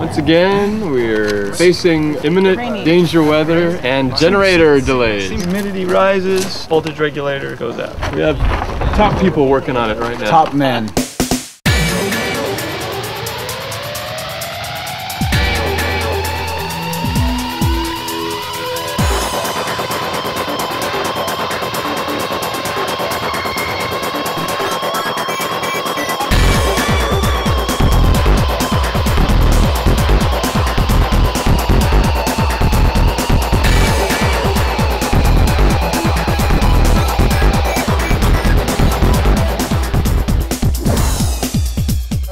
Once again, we're facing imminent danger weather and generator delays. Humidity rises, voltage regulator goes out. We have top people working on it right now. Top men.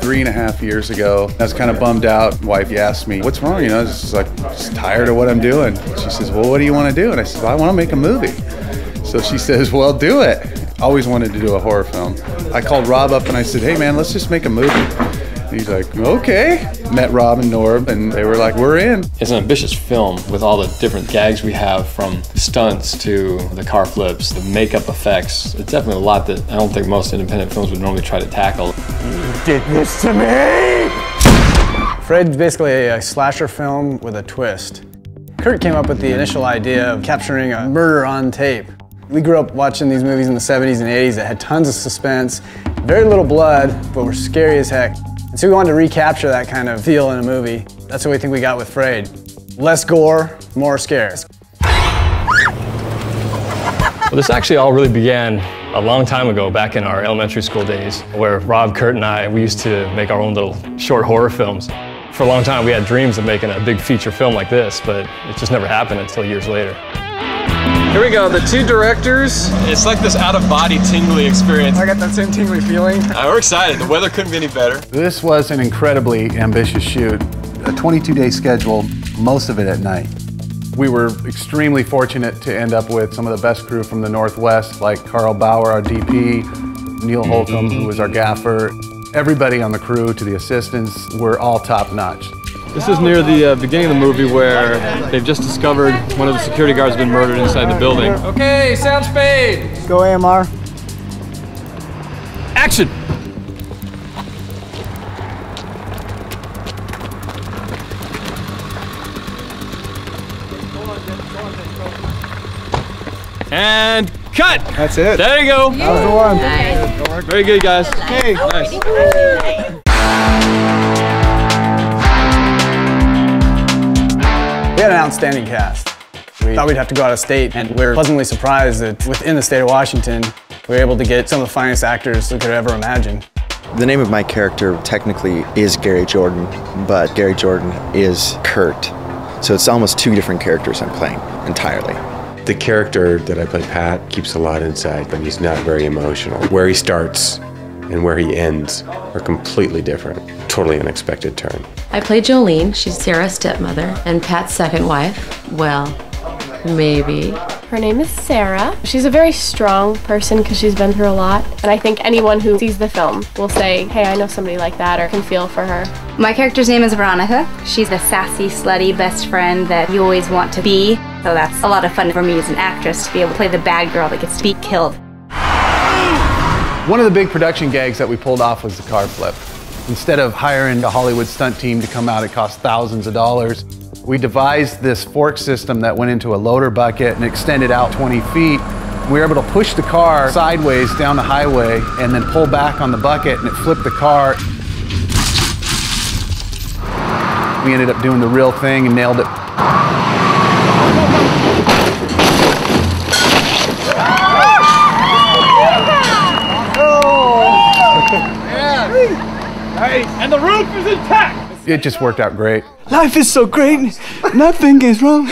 Three and a half years ago, I was kind of bummed out. Wife asked me, what's wrong? You know, I was just like, just tired of what I'm doing. She says, well, what do you want to do? And I said, well, I want to make a movie. So she says, well, do it. Always wanted to do a horror film. I called Rob up and I said, hey man, let's just make a movie. And he's like, okay. Met Rob and Norb and they were like, we're in. It's an ambitious film with all the different gags we have, from stunts to the car flips, the makeup effects. It's definitely a lot that I don't think most independent films would normally try to tackle. You did this to me! Frayed's basically a slasher film with a twist. Kurt came up with the initial idea of capturing a murder on tape. We grew up watching these movies in the 70s and 80s that had tons of suspense, very little blood, but were scary as heck. And so we wanted to recapture that kind of feel in a movie. That's what we think we got with Frayed. Less gore, more scares. Well, this actually all really began a long time ago, back in our elementary school days, where Rob, Kurt, and I, we used to make our own little short horror films. For a long time, we had dreams of making a big feature film like this, but it just never happened until years later. Here we go, the two directors. It's like this out-of-body tingly experience. I got that same tingly feeling. We're excited. The weather couldn't be any better. This was an incredibly ambitious shoot. A 22-day schedule, most of it at night. We were extremely fortunate to end up with some of the best crew from the Northwest, like Carl Bauer, our DP, Neil Holcomb, who was our gaffer. Everybody on the crew, to the assistants, were all top-notch. This is near the beginning of the movie where they've just discovered one of the security guards has been murdered inside the building. Okay, sound spade. Go AMR. Action. And cut. That's it. There you go. That was the one. Nice. Very good, guys. Hey. Nice. We had an outstanding cast. We thought we'd have to go out of state, and we were pleasantly surprised that within the state of Washington, we were able to get some of the finest actors we could ever imagine. The name of my character technically is Gary Jordan, but Gary Jordan is Kurt. So it's almost two different characters I'm playing entirely. The character that I play, Pat, keeps a lot inside, but he's not very emotional. Where he starts and where he ends are completely different. Totally unexpected turn. I play Jolene. She's Sarah's stepmother and Pat's second wife. Well, maybe. Her name is Sarah. She's a very strong person because she's been through a lot. And I think anyone who sees the film will say, hey, I know somebody like that, or can feel for her. My character's name is Veronica. She's the sassy, slutty best friend that you always want to be. So that's a lot of fun for me as an actress to be able to play the bad girl that gets to be killed. One of the big production gags that we pulled off was the car flip. Instead of hiring a Hollywood stunt team to come out, it cost thousands of dollars. We devised this fork system that went into a loader bucket and extended out 20 feet. We were able to push the car sideways down the highway and then pull back on the bucket, and it flipped the car. We ended up doing the real thing and nailed it. And the roof is intact. It just worked out great. Life is so great, nothing is wrong.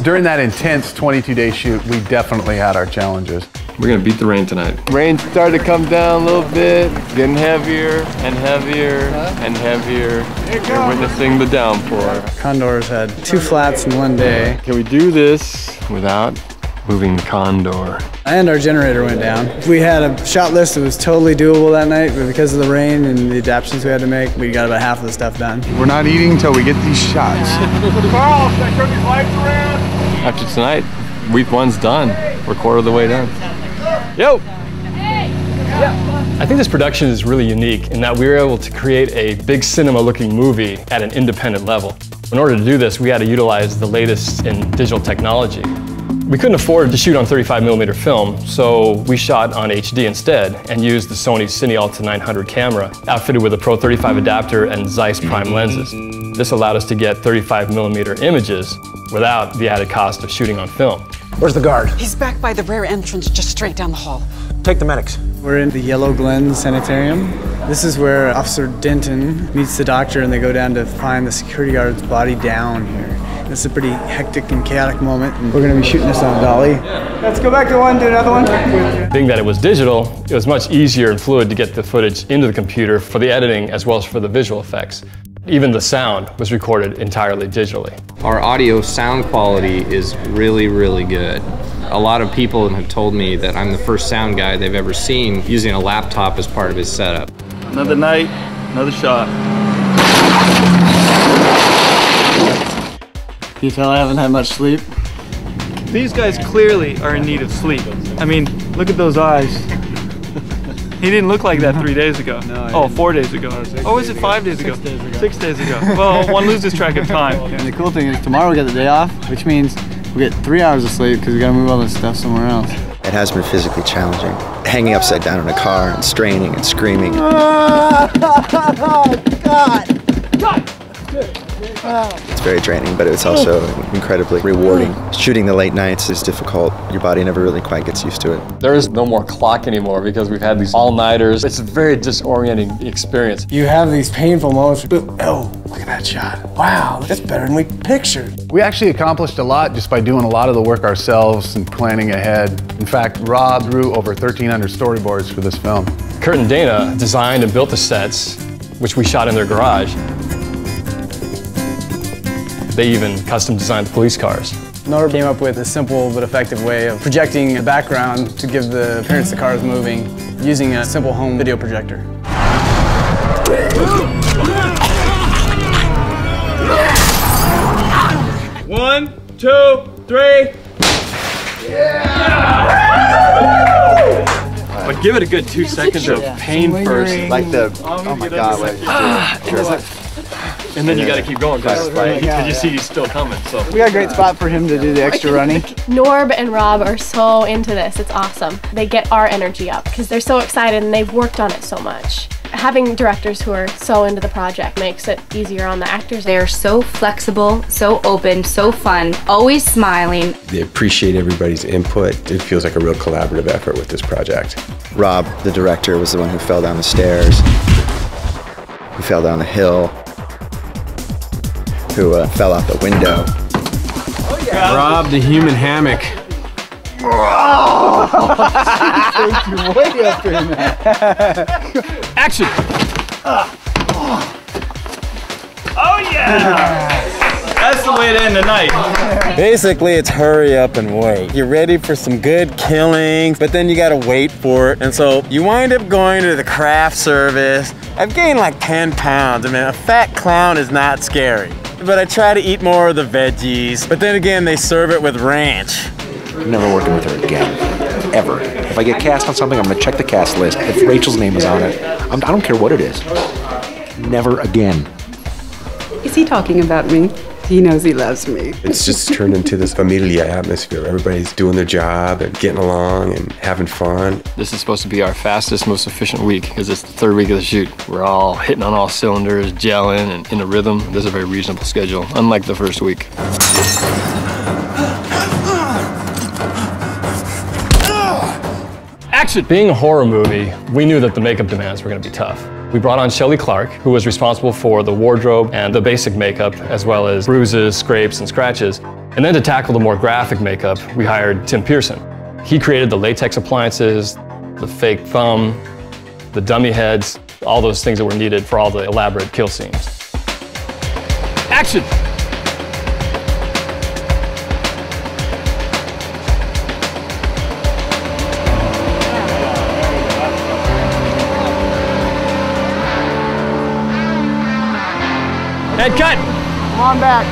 During that intense 22-day shoot, we definitely had our challenges. We're gonna beat the rain tonight. Rain started to come down a little bit, getting heavier and heavier and heavier. We're witnessing the downpour. Condors had 2 flats in one day. Can we do this without moving the Condor? And our generator went down. We had a shot list that was totally doable that night, but because of the rain and the adaptations we had to make, we got about half of the stuff done. We're not eating until we get these shots. Carl, should I turn these lights around? After tonight, week 1's done. We're quarter of the way done. Yo! Hey! Yeah. I think this production is really unique in that we were able to create a big cinema-looking movie at an independent level. In order to do this, we had to utilize the latest in digital technology. We couldn't afford to shoot on 35mm film, so we shot on HD instead and used the Sony Cine-Alta 900 camera, outfitted with a Pro 35 adapter and Zeiss prime lenses. This allowed us to get 35mm images without the added cost of shooting on film. Where's the guard? He's back by the rear entrance, just straight down the hall. Take the medics. We're in the Yellow Glen Sanitarium. This is where Officer Denton meets the doctor and they go down to find the security guard's body down here. This is a pretty hectic and chaotic moment, and we're going to be shooting this on a dolly. Let's go back to one, do another one. Being that it was digital, it was much easier and fluid to get the footage into the computer for the editing as well as for the visual effects. Even the sound was recorded entirely digitally. Our audio sound quality is really, really good. A lot of people have told me that I'm the first sound guy they've ever seen using a laptop as part of his setup. Another night, another shot. Can you tell I haven't had much sleep? These guys clearly are in need of sleep. I mean, look at those eyes. He didn't look like that 3 days ago. No, 4 days ago. Oh, was it 5 days ago? 6 days ago. 6 days ago. Well, one loses track of time. And the cool thing is tomorrow we get the day off, which means we get 3 hours of sleep because we got to move all this stuff somewhere else. It has been physically challenging. Hanging upside down in a car and straining and screaming. Oh, God! It's very draining, but it's also incredibly rewarding. Shooting the late nights is difficult. Your body never really quite gets used to it. There is no more clock anymore because we've had these all-nighters. It's a very disorienting experience. You have these painful moments. Oh, look at that shot. Wow, that's better than we pictured. We actually accomplished a lot just by doing a lot of the work ourselves and planning ahead. In fact, Rob drew over 1,300 storyboards for this film. Kurt and Dana designed and built the sets, which we shot in their garage. They even custom designed the police cars. Norb came up with a simple but effective way of projecting a background to give the appearance the car is moving using a simple home video projector. 1, 2, 3. But give it a good 2 seconds of pain first. Like the, oh my God, and then you got to keep going because you see he's still coming. So we got a great spot for him to do the extra running. Norb and Rob are so into this. It's awesome. They get our energy up because they're so excited and they've worked on it so much. Having directors who are so into the project makes it easier on the actors. They're so flexible, so open, so fun, always smiling. They appreciate everybody's input. It feels like a real collaborative effort with this project. Rob, the director, was the one who fell down the stairs, who fell down the hill, who fell out the window. Oh, yeah. Rob, the human hammock. Way up in that. Action! Oh yeah! That's the way to end the night. Basically, it's hurry up and wait. You're ready for some good killings, but then you gotta wait for it. And so you wind up going to the craft service. I've gained like 10 pounds. I mean, a fat clown is not scary. But I try to eat more of the veggies. But then again, they serve it with ranch. I'm never working with her again, ever. If I get cast on something, I'm gonna check the cast list. If Rachel's name is on it, I don't care what it is. Never again. Is he talking about me? He knows he loves me. It's just turned into this familia atmosphere. Everybody's doing their job and getting along and having fun. This is supposed to be our fastest, most efficient week because it's the 3rd week of the shoot. We're all hitting on all cylinders, gelling, and in a rhythm. This is a very reasonable schedule, unlike the first week. Action! Being a horror movie, we knew that the makeup demands were going to be tough. We brought on Shelley Clark, who was responsible for the wardrobe and the basic makeup, as well as bruises, scrapes, and scratches. And then to tackle the more graphic makeup, we hired Tim Pearson. He created the latex appliances, the fake thumb, the dummy heads, all those things that were needed for all the elaborate kill scenes. Action! And cut! Come on back.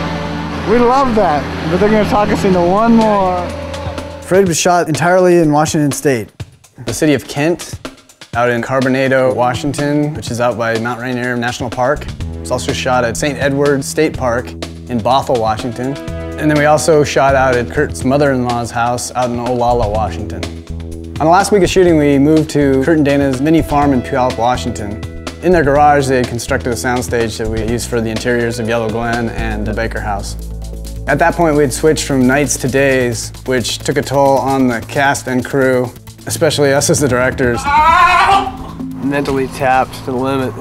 We love that, but they're gonna talk us into one more. Frayed was shot entirely in Washington State. The city of Kent out in Carbonado, Washington, which is out by Mount Rainier National Park. It's also shot at St. Edward State Park in Bothell, Washington. And then we also shot out at Kurt's mother-in-law's house out in Olalla, Washington. On the last week of shooting, we moved to Kurt and Dana's mini farm in Puyallup, Washington. In their garage, they had constructed a soundstage that we used for the interiors of Yellow Glen and the Baker House. At that point, we had switched from nights to days, which took a toll on the cast and crew, especially us as the directors. Mentally tapped to the limit.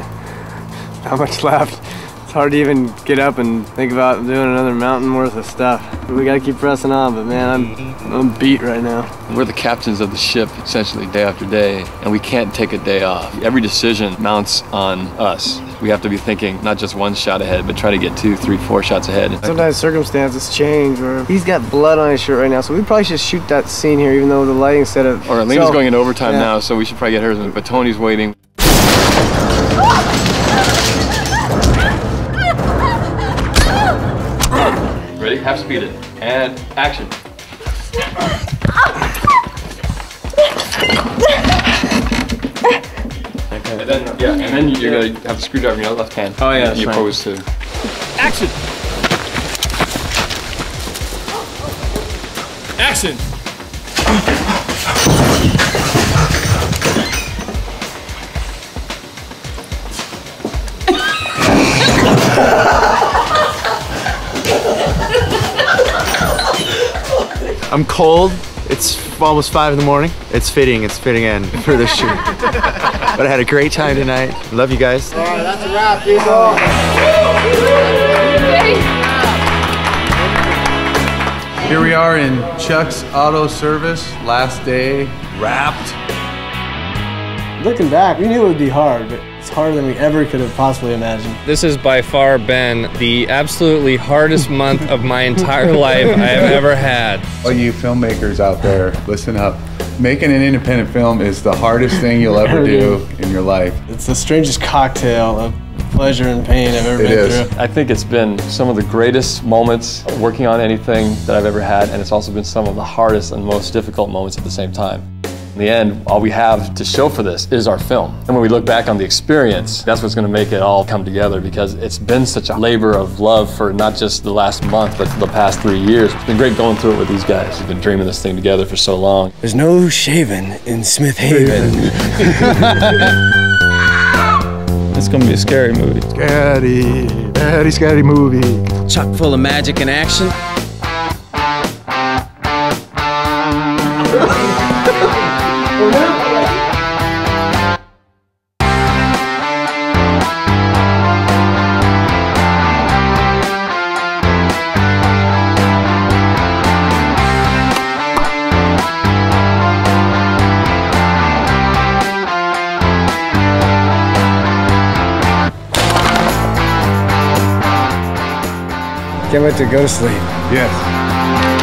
Not much left. It's hard to even get up and think about doing another mountain worth of stuff. But we gotta keep pressing on, but man, I'm beat right now. We're the captains of the ship, essentially, day after day, and we can't take a day off. Every decision mounts on us. We have to be thinking not just one shot ahead, but try to get 2, 3, 4 shots ahead. Sometimes circumstances change, or he's got blood on his shirt right now, so we probably should shoot that scene here, even though the lighting set up. Or Lena's going in overtime now, so we should probably get hers, but Tony's waiting. Ready? Half speed it. And action. And then you're gonna have the screwdriver in your left hand. Oh yeah, and you pose to. Action! Action! I'm cold. It's almost 5 in the morning. It's fitting in for this shoot. But I had a great time tonight. Love you guys. All right, that's a wrap, people. Here we are in Chuck's Auto Service, last day, wrapped. Looking back, we knew it would be hard, but it's harder than we ever could have possibly imagined. This has by far been the absolutely hardest month of my entire life I have ever had. All you filmmakers out there, listen up. Making an independent film is the hardest thing you'll ever do in your life. It's the strangest cocktail of pleasure and pain I've ever been through. I think it's been some of the greatest moments working on anything that I've ever had, and it's also been some of the hardest and most difficult moments at the same time. In the end, all we have to show for this is our film. And when we look back on the experience, that's what's going to make it all come together, because it's been such a labor of love for not just the last month, but for the past 3 years. It's been great going through it with these guys. We've been dreaming this thing together for so long. There's no shaving in Smith Haven. It's gonna be a scary movie. Scary, very scary movie. Chock full of magic and action. Can't wait to go to sleep. Yes.